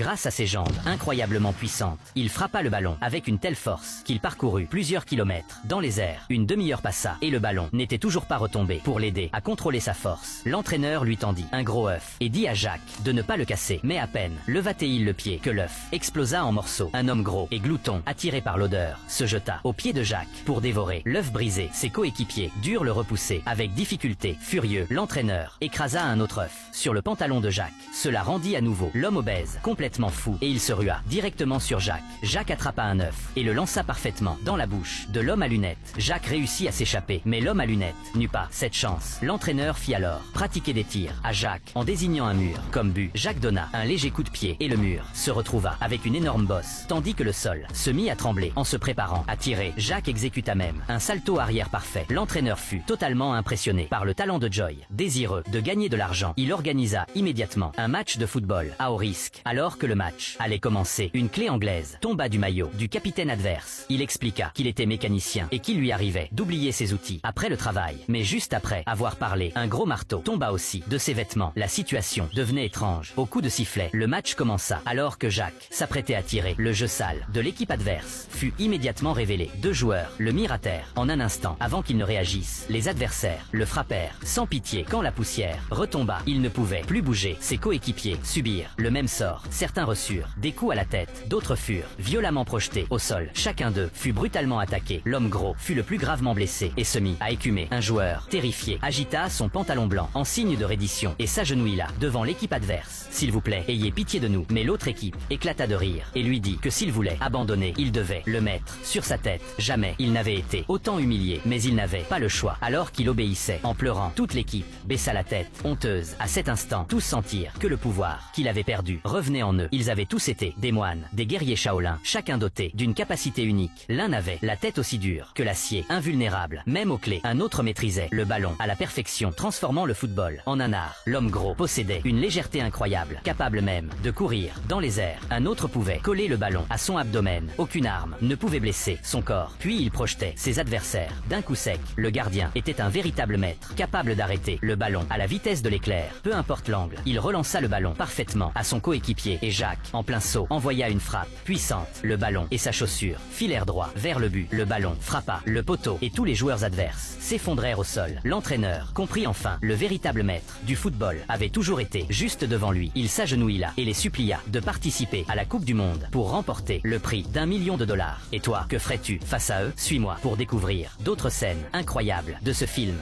Grâce à ses jambes incroyablement puissantes, il frappa le ballon avec une telle force qu'il parcourut plusieurs kilomètres dans les airs. Une demi-heure passa et le ballon n'était toujours pas retombé. Pour l'aider à contrôler sa force, l'entraîneur lui tendit un gros œuf et dit à Jacques de ne pas le casser. Mais à peine leva-t-il le pied que l'œuf explosa en morceaux. Un homme gros et glouton, attiré par l'odeur, se jeta aux pieds de Jacques pour dévorer l'œuf brisé. Ses coéquipiers durent le repousser avec difficulté. Furieux, l'entraîneur écrasa un autre œuf sur le pantalon de Jacques. Cela rendit à nouveau l'homme obèse complètement fou et il se rua directement sur Jacques. Jacques attrapa un œuf et le lança parfaitement dans la bouche de l'homme à lunettes. Jacques réussit à s'échapper, mais l'homme à lunettes n'eut pas cette chance. L'entraîneur fit alors pratiquer des tirs à Jacques en désignant un mur comme but. Jacques donna un léger coup de pied et le mur se retrouva avec une énorme bosse, tandis que le sol se mit à trembler en se préparant à tirer. Jacques exécuta même un salto arrière parfait. L'entraîneur fut totalement impressionné par le talent de Joy. Désireux de gagner de l'argent, il organisa immédiatement un match de football à haut risque. Alors que le match allait commencer, une clé anglaise tomba du maillot du capitaine adverse. Il expliqua qu'il était mécanicien et qu'il lui arrivait d'oublier ses outils après le travail. Mais juste après avoir parlé, un gros marteau tomba aussi de ses vêtements. La situation devenait étrange. Au coup de sifflet, le match commença alors que Jacques s'apprêtait à tirer. Le jeu sale de l'équipe adverse fut immédiatement révélé. Deux joueurs le mirent à terre en un instant. Avant qu'il ne réagisse, les adversaires le frappèrent sans pitié. Quand la poussière retomba, il ne pouvait plus bouger. Ses coéquipiers subirent le même sort. Certains reçurent des coups à la tête, d'autres furent violemment projetés au sol. Chacun d'eux fut brutalement attaqué. L'homme gros fut le plus gravement blessé et se mit à écumer. Un joueur, terrifié, agita son pantalon blanc en signe de reddition et s'agenouilla devant l'équipe adverse. « S'il vous plaît, ayez pitié de nous. » Mais l'autre équipe éclata de rire et lui dit que s'il voulait abandonner, il devait le mettre sur sa tête. Jamais il n'avait été autant humilié, mais il n'avait pas le choix. Alors qu'il obéissait en pleurant, toute l'équipe baissa la tête, honteuse. À cet instant, tous sentirent que le pouvoir qu'il avait perdu revenait en eux. Ils avaient tous été des moines, des guerriers Shaolin, chacun doté d'une capacité unique. L'un avait la tête aussi dure que l'acier, invulnérable, même aux clés. Un autre maîtrisait le ballon à la perfection, transformant le football en un art. L'homme gros possédait une légèreté incroyable, capable même de courir dans les airs. Un autre pouvait coller le ballon à son abdomen. Aucune arme ne pouvait blesser son corps. Puis il projetait ses adversaires d'un coup sec. Le gardien était un véritable maître, capable d'arrêter le ballon à la vitesse de l'éclair. Peu importe l'angle, il relança le ballon parfaitement à son coéquipier et Jacques, en plein saut, envoya une frappe puissante. Le ballon et sa chaussure filèrent droit vers le but. Le ballon frappa le poteau et tous les joueurs adverses s'effondrèrent au sol. L'entraîneur comprit enfin. Le véritable maître du football avait toujours été juste devant lui. Il s'agenouilla et les supplia de participer à la Coupe du Monde pour remporter le prix d'1 million de dollars. Et toi, que ferais-tu face à eux? Suis-moi pour découvrir d'autres scènes incroyables de ce film.